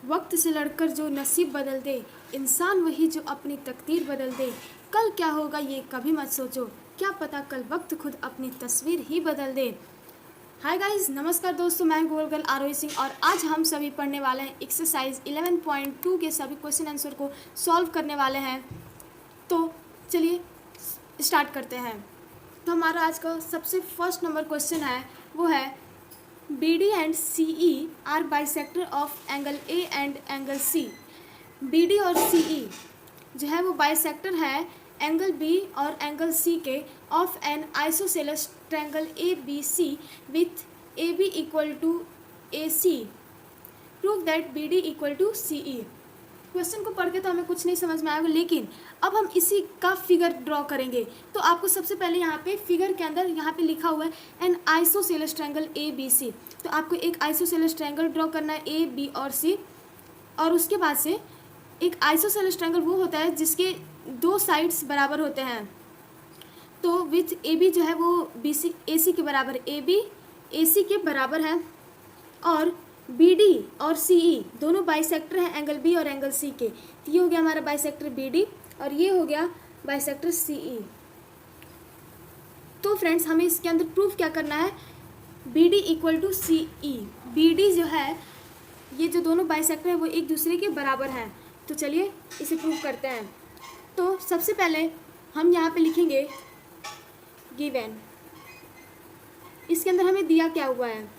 वक्त से लड़कर जो नसीब बदल दे, इंसान वही जो अपनी तकदीर बदल दे। कल क्या होगा ये कभी मत सोचो, क्या पता कल वक्त खुद अपनी तस्वीर ही बदल दे। हाय गाइस, नमस्कार दोस्तों, मैं गोलगल आरोही सिंह और आज हम सभी पढ़ने वाले हैं एक्सरसाइज 11.2 के सभी क्वेश्चन आंसर को सॉल्व करने वाले हैं। तो चलिए स्टार्ट करते हैं। तो हमारा आज का सबसे फर्स्ट नंबर क्वेश्चन है, वो है BD and CE are bisector of angle A and angle C। BD और CE जो है वो बाइसेक्टर है एंगल B और एंगल C के of an isosceles triangle ABC with AB equal to AC। Prove that BD equal to CE। Question को पढ़ के तो हमें कुछ नहीं समझ में आएगा, लेकिन अब हम इसी का फिगर ड्रॉ करेंगे। तो आपको सबसे पहले यहाँ पे फिगर के अंदर यहाँ पे लिखा हुआ है एन आइसोसेलेस ट्रायंगल ABC। तो आपको एक आइसोसेलेस ट्रायंगल ड्रॉ करना है A, B और C। और उसके बाद से एक आइसोसेलेस ट्रायंगल वो होता है जिसके दो साइड्स बराबर होते हैं। तो विथ AB जो है वो BC AC के बराबर, AB AC के बराबर है। और BD और CE दोनों बाइसेक्टर हैं एंगल B और एंगल C के। तो ये हो गया हमारा बाइसेक्टर BD और ये हो गया बाइसेक्टर CE। तो फ्रेंड्स, हमें इसके अंदर प्रूफ क्या करना है, BD equal to CE। BD जो है, ये जो दोनों बाइसेक्टर हैं वो एक दूसरे के बराबर हैं। तो चलिए इसे प्रूफ करते हैं। तो सबसे पहले हम यहाँ पे लिखेंगे गिवन। इसके अंदर हमें दिया क्या हुआ है,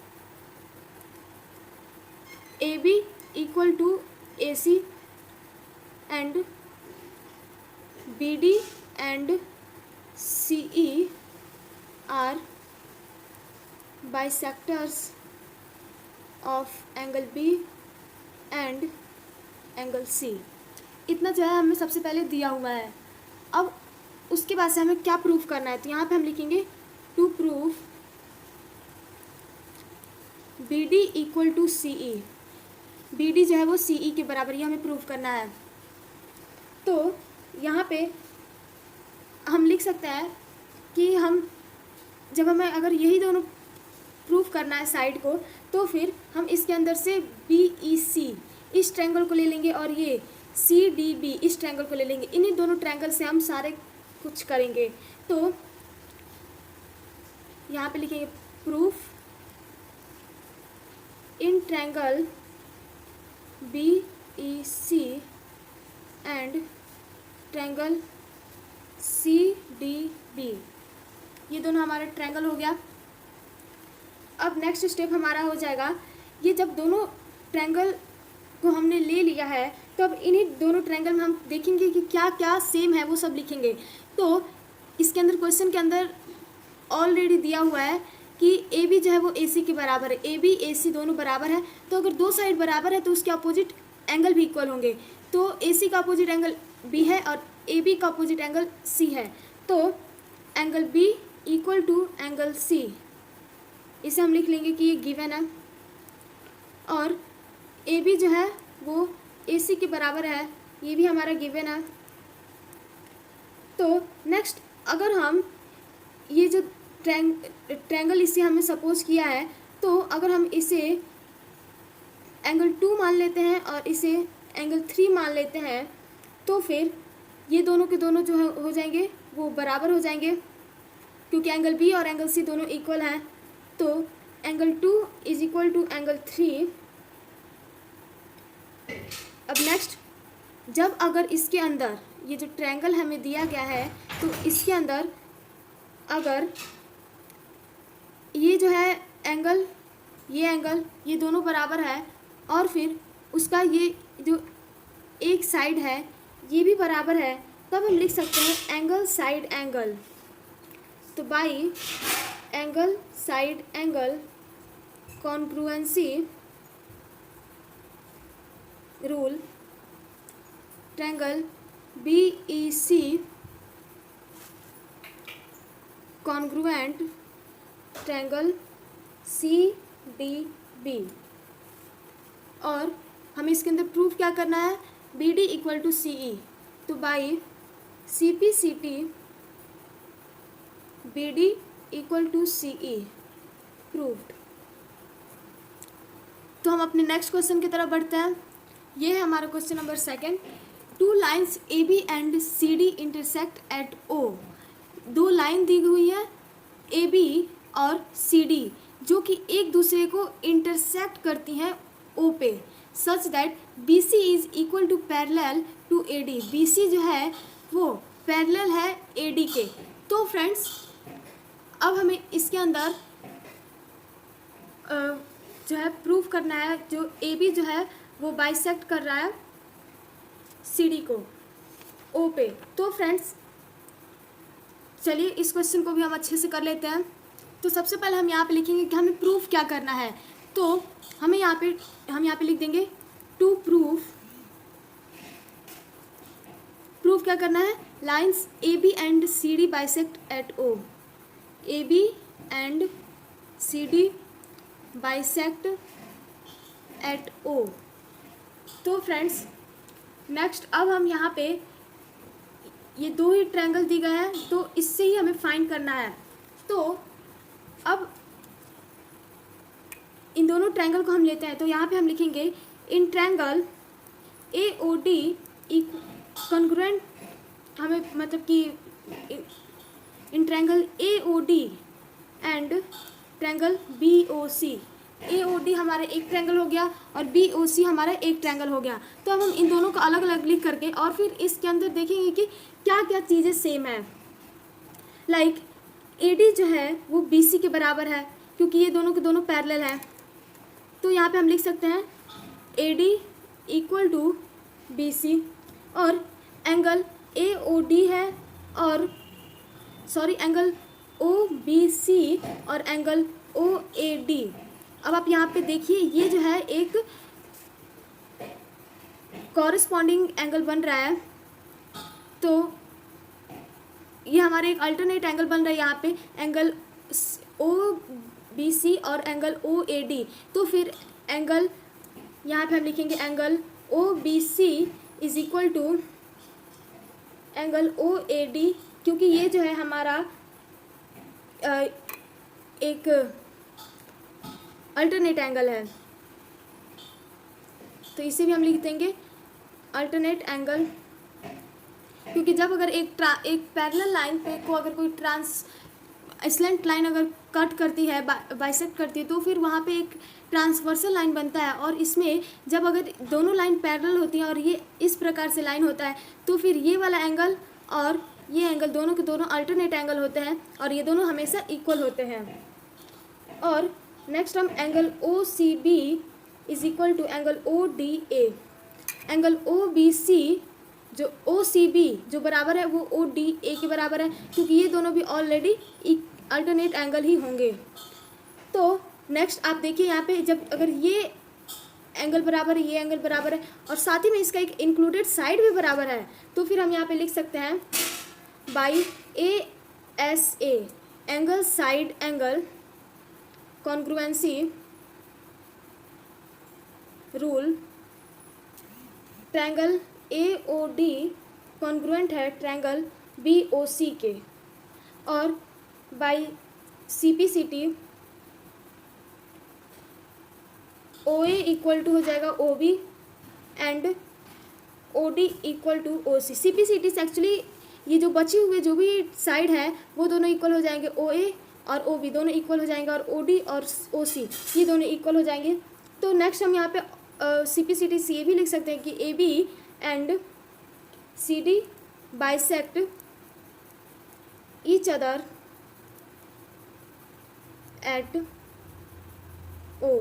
AB equal to AC and BD and CE are bisectors of angle B and angle C। इतना जो है हमें सबसे पहले दिया हुआ है। अब उसके बाद से हमें क्या प्रूफ करना है, तो यहाँ पे हम लिखेंगे to proof BD equal to CE। BD जो है वो CE के बराबर, ये हमें प्रूफ करना है। तो यहाँ पे हम लिख सकते हैं कि हम जब हमें अगर यही दोनों प्रूफ करना है साइड को, तो फिर हम इसके अंदर से BEC इस ट्रायंगल को ले लेंगे और ये CDB इस ट्रायंगल को ले लेंगे। इन्हीं दोनों ट्रायंगल से हम सारे कुछ करेंगे। तो यहाँ पे लिखेंगे proof in triangle BEC and triangle CDB। ये दोनों हमारा ट्रायंगल हो गया। अब नेक्स्ट स्टेप हमारा हो जाएगा, ये जब दोनों ट्रायंगल को हमने ले लिया है तो अब इन्हीं दोनों ट्रायंगल में हम देखेंगे कि क्या क्या सेम है, वो सब लिखेंगे। तो इसके अंदर क्वेश्चन के अंदर ऑलरेडी दिया हुआ है कि AB जो है वो AC के बराबर है, AB AC दोनों बराबर है। तो अगर दो साइड बराबर है तो उसके अपोजिट एंगल भी इक्वल होंगे। तो AC का अपोजिट एंगल B है और AB का अपोजिट एंगल C है। तो angle B equal to angle C, इसे हम लिख लेंगे कि ये गिवन है। और AB जो है वो AC के बराबर है, ये भी हमारा गिवन है। तो नेक्स्ट, अगर हम ये जो ट्रायंगल इसे हमें सपोज किया है, तो अगर हम इसे एंगल 2 मान लेते हैं और इसे एंगल 3 मान लेते हैं, तो फिर ये दोनों के दोनों जो हो जाएंगे वो बराबर हो जाएंगे, क्योंकि एंगल B और एंगल C दोनों इक्वल हैं। तो angle 2 is equal to angle 3। अब नेक्स्ट, जब अगर इसके अंदर ये जो ट्रायंगल हमें दिया गया है, तो इसके अंदर अगर ये जो है एंगल, ये दोनों बराबर है और फिर उसका ये जो एक साइड है ये भी बराबर है, तब हम लिख सकते हैं एंगल साइड एंगल। तो by angle side angle congruency rule, triangle BEC congruent triangle CDB। और हमें इसके अंदर प्रूफ क्या करना है, BD इक्वल टू CE। तो by CPCT BD equal to CE proved. तो हम अपने नेक्स्ट क्वेश्चन की तरफ बढ़ते हैं। ये है हमारा question number second. Two lines A B and C D intersect at O. दो लाइन दी हुई है ए बी और सी डी जो कि एक दूसरे को इंटरसेक्ट करती हैं ओ पे, such that B C is equal to parallel to A D. B C जो है वो पैरेलल है ए डी के। तो फ्रेंड्स अब हमें इसके अंदर जो है प्रूफ करना है, जो ए बी जो है वो बाइसेक्ट कर रहा है सी डी को ओ पे। तो फ्रेंड्स चलिए इस क्वेश्चन को भी हम अच्छे से कर लेते हैं। तो सबसे पहले हम यहाँ पे लिखेंगे कि हमें प्रूफ क्या करना है। तो हम यहाँ पे लिख देंगे टू प्रूफ क्या करना है, lines A B and C D bisect at O. A B and C D bisect at O. तो फ्रेंड्स नेक्स्ट अब हम यहाँ पे ये दो ही ट्रायंगल दी गए हैं, तो इससे ही हमें फाइंड करना है। तो अब इन दोनों ट्रायंगल को हम लेते हैं। तो यहाँ पे हम लिखेंगे in triangle A O D congruent, हमें मतलब कि in triangle A O D and triangle B O C. A O D हमारा एक ट्रायंगल हो गया और बी ओ सी हमारा एक ट्रायंगल हो गया। तो अब हम इन दोनों को अलग अलग लिख करके और फिर इसके अंदर देखेंगे कि क्या क्या चीज़ें सेम है। लाइक ए डी जो है वो बी सी के बराबर है क्योंकि ये दोनों के दोनों पैरेलल हैं। तो यहाँ पे हम लिख सकते हैं A D equal to B C, और एंगल ए ओ डी है और एंगल ओ बी सी और एंगल ओ ए डी। अब आप यहाँ पे देखिए ये जो है एक कॉरस्पॉन्डिंग एंगल बन रहा है। तो ये हमारे एक अल्टरनेट एंगल बन रहा है यहाँ पे, एंगल ओ बी सी और एंगल ओ ए डी। तो फिर एंगल यहाँ पे हम लिखेंगे angle O B C is equal to angle O A D, क्योंकि ये जो है हमारा एक अल्टरनेट एंगल है। तो इसे भी हम लिख देंगे अल्टरनेट एंगल, क्योंकि जब अगर एक पैरेलल लाइन पे को अगर कोई स्लैंट लाइन अगर कट करती है, बाइसेक्ट करती है, तो फिर वहाँ पे एक ट्रांसवर्सल लाइन बनता है। और इसमें जब अगर दोनों लाइन पैरेलल होती हैं और ये इस प्रकार से लाइन होता है, तो फिर ये वाला एंगल और ये एंगल दोनों के दोनों अल्टरनेट एंगल होते हैं और ये दोनों हमेशा इक्वल होते हैं। और नेक्स्ट हम angle O C B is equal to angle O D A. Angle O B C जो ओ सी बी जो बराबर है वो ओ डी ए के बराबर है, क्योंकि ये दोनों भी ऑलरेडी अल्टरनेट एंगल ही होंगे। तो नेक्स्ट आप देखिए यहाँ पे जब अगर ये एंगल बराबर है, ये एंगल बराबर है और साथ ही में इसका एक इंक्लूडेड साइड भी बराबर है, तो फिर हम यहाँ पे लिख सकते हैं by A S A angle side angle congruency rule. Triangle A O D congruent है ट्रायंगल बी ओ सी के, और by C P C T O A equal to हो जाएगा O B and O D equal to O C. C P C T से actually ये जो बचे हुए जो भी साइड है वो दोनों इक्वल हो जाएंगे, ओ ए और ओ बी दोनों इक्वल हो जाएंगे, और ओ डी और ओ सी ये दोनों इक्वल हो जाएंगे। तो नेक्स्ट हम यहाँ पे सी पी सी टी से ये भी लिख सकते हैं कि A B and C D bisect each other at O.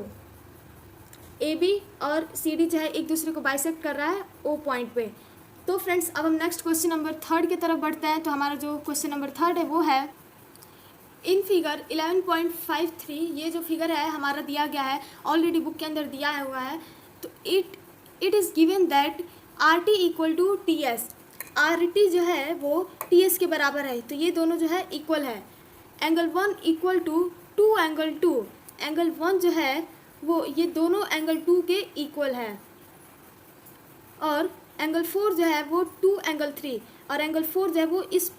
A B और सी डी जो है एक दूसरे को बाइसेक्ट कर रहा है ओ पॉइंट पे। तो फ्रेंड्स अब हम नेक्स्ट क्वेश्चन नंबर थर्ड की तरफ बढ़ते हैं। तो हमारा जो क्वेश्चन नंबर थर्ड है वो है इन फिगर 11.53। ये जो फिगर है हमारा दिया गया है, ऑलरेडी बुक के अंदर दिया हुआ है। तो it is given that R T equal to T S. R T जो है वो टी एस के बराबर है, तो ये दोनों जो है इक्वल है। Angle one equal to angle two. Angle one जो है वो ये दोनों एंगल टू के इक्वल है, और एंगल फोर जो है वो टू एंगल थ्री, और एंगल फोर जो है वो इस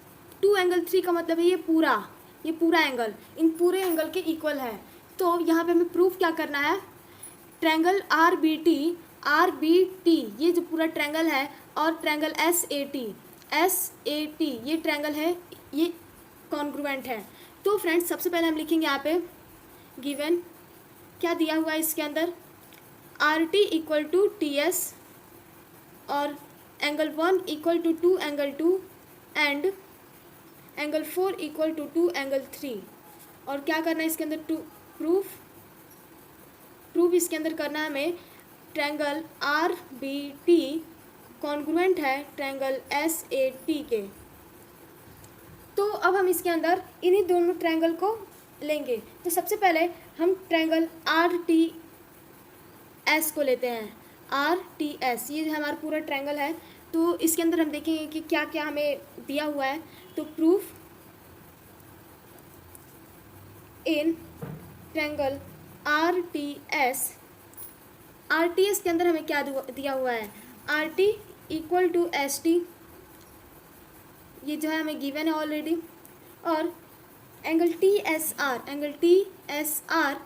टू एंगल थ्री का मतलब है ये पूरा एंगल इन पूरे एंगल के इक्वल है। तो यहाँ पे हमें प्रूफ क्या करना है, triangle R B T R B T ये जो पूरा ट्रायंगल है और ट्रायंगल एस ए टी ये ट्रायंगल है, ये कॉन्ग्रुएंट है। तो फ्रेंड्स सबसे पहले हम लिखेंगे यहाँ पे गिवन क्या दिया हुआ है इसके अंदर, R T equal to T S और angle 1 equal to 2 angle 2 and angle 4 equal to 2 angle 3। और क्या करना है इसके अंदर, टू प्रूफ इसके अंदर करना है हमें triangle R B T congruent है ट्रायंगल एस ए टी के। तो अब हम इसके अंदर इन्हीं दोनों ट्रायंगल को लेंगे। तो सबसे पहले हम ट्रायंगल आर टी एस को लेते हैं, आर टी एस ये हमारा पूरा ट्रायंगल है। तो इसके अंदर हम देखेंगे कि क्या क्या हमें दिया हुआ है। तो proof in triangle R T S के अंदर हमें क्या दिया हुआ है, R T equal to S T, ये जो है हमें गिवन है ऑलरेडी। और एंगल टी एस आर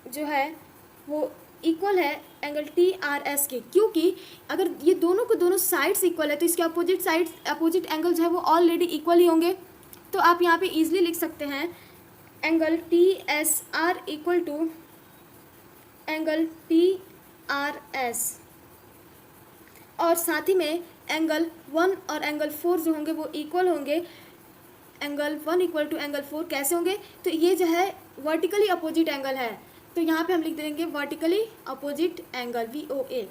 जो है वो इक्वल है एंगल टी आर एस के, क्योंकि अगर ये दोनों को दोनों साइड्स इक्वल है तो इसके अपोजिट एंगल जो है वो ऑलरेडी इक्वल ही होंगे। तो आप यहाँ पे इजीली लिख सकते हैं angle T S R equal to angle T R S, और साथ ही में एंगल 1 और एंगल 4 जो होंगे वो इक्वल होंगे। एंगल 1 इक्वल टू एंगल 4 कैसे होंगे, तो ये जो है वर्टिकली अपोजिट एंगल है, तो यहाँ पे हम लिख देंगे वर्टिकली अपोजिट एंगल VOA।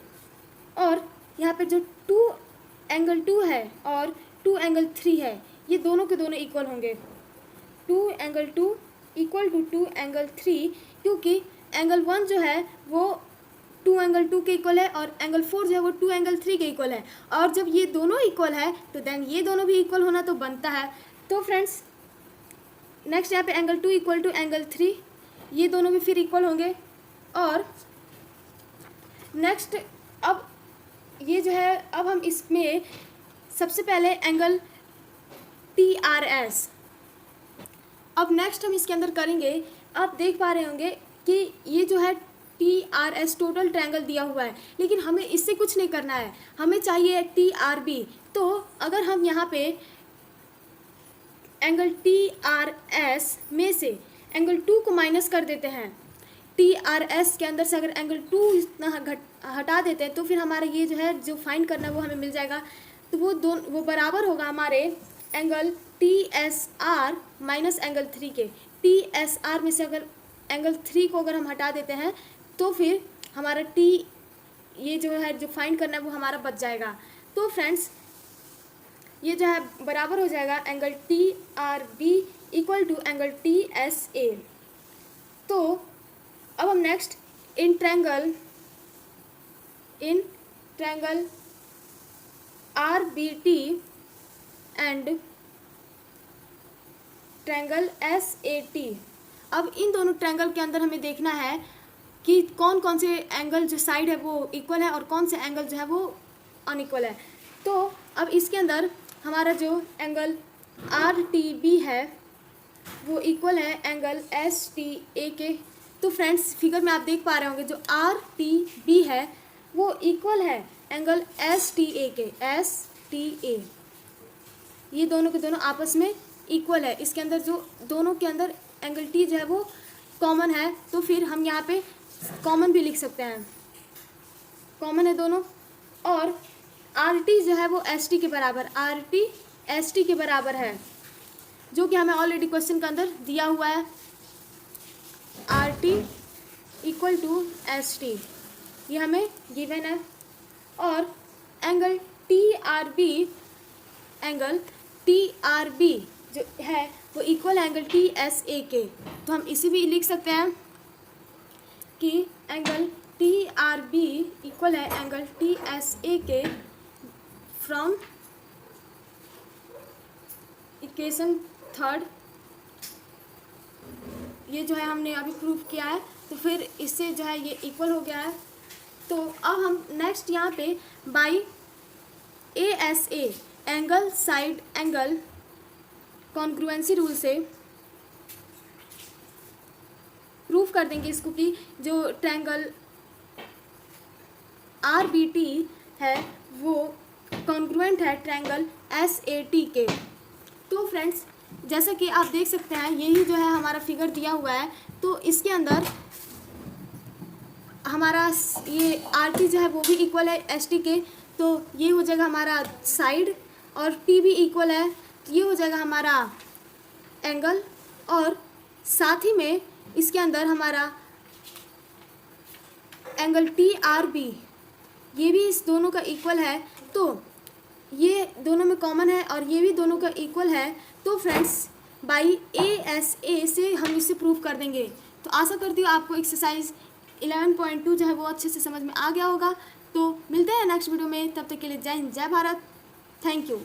और यहाँ पे जो एंगल 2 है और 2 एंगल 3 है, ये दोनों के दोनों इक्वल होंगे। 2 एंगल 2 इक्वल टू 2 एंगल 3, क्योंकि एंगल 1 जो है वो 2 एंगल 2 के इक्वल है और एंगल 4 जो है वो 2 एंगल 3 के इक्वल है। और जब ये दोनों इक्वल है तो देन ये दोनों भी इक्वल होना तो बनता है। तो फ्रेंड्स नेक्स्ट यहाँ पे एंगल 2 इक्वल टू एंगल 3, ये दोनों भी फिर इक्वल होंगे। और नेक्स्ट अब ये जो है, अब हम इसमें सबसे पहले एंगल TRS, अब नेक्स्ट हम इसके अंदर करेंगे। आप देख पा रहे होंगे कि ये जो है TRS टोटल ट्रायंगल दिया हुआ है, लेकिन हमें इससे कुछ नहीं करना है, हमें चाहिए TRB। तो अगर हम यहाँ पे एंगल TRS में से एंगल 2 को माइनस कर देते हैं, TRS के अंदर से अगर एंगल 2 इतना हटा देते हैं तो फिर हमारा ये जो है जो फाइंड करना है वो हमें मिल जाएगा। तो वो बराबर होगा हमारे एंगल TSR माइनस एंगल 3 के। TSR में से अगर एंगल 3 को अगर हम हटा देते हैं तो फिर हमारा ये जो है जो फाइंड करना है वो हमारा बच जाएगा। तो फ्रेंड्स ये जो है बराबर हो जाएगा angle TRB equal to angle TSA। तो अब हम next in triangle RBT and triangle SAT, अब इन दोनों ट्रायंगल के अंदर हमें देखना है कि कौन कौन से एंगल जो साइड है वो इक्वल है और कौन से एंगल जो है वो अनइक्वल है। तो अब इसके अंदर हमारा जो एंगल RTB है वो इक्वल है एंगल STA के। तो फ्रेंड्स फिगर में आप देख पा रहे होंगे जो RTB है वो इक्वल है एंगल STA के, STA, ये दोनों के दोनों आपस में इक्वल है। इसके अंदर जो दोनों के अंदर एंगल T जो है वो कॉमन है, तो फिर हम यहाँ पे कॉमन भी लिख सकते हैं, कॉमन है दोनों। और RT जो है वो ST के बराबर, RT ST के बराबर है, जो कि हमें ऑलरेडी क्वेश्चन के अंदर दिया हुआ है, RT इक्वल टू ST, ये हमें गिवन है। और एंगल TRB जो है वो इक्वल एंगल TSA के। तो हम इसी भी लिख सकते हैं कि एंगल TRB इक्वल है एंगल TSA के फ्रॉम इक्वेशन 3, ये जो है हमने अभी प्रूफ किया है, तो फिर इससे जो है ये इक्वल हो गया है। तो अब हम नेक्स्ट यहाँ पे by ASA angle side angle congruency rule से प्रूफ कर देंगे इसको कि जो ट्रायंगल आर बी टी है वो कॉन्ग्रुएंट है ट्रायंगल एस ए टी के। तो फ्रेंड्स जैसा कि आप देख सकते हैं यही जो है हमारा फिगर दिया हुआ है, तो इसके अंदर हमारा ये आर टी जो है वो भी इक्वल है एस टी के, तो ये हो जाएगा हमारा साइड, और टी भी इक्वल है तो ये हो जाएगा हमारा एंगल, और साथ ही में इसके अंदर हमारा एंगल टी आर बी ये भी इस दोनों का इक्वल है, तो ये दोनों में कॉमन है और ये भी दोनों का इक्वल है। तो फ्रेंड्स बाई ए एस ए से हम इसे प्रूव कर देंगे। तो आशा करती हूँ आपको एक्सरसाइज 11.2 जो है वो अच्छे से समझ में आ गया होगा। तो मिलते हैं नेक्स्ट वीडियो में, तब तक के लिए जय हिंद जय भारत, थैंक यू।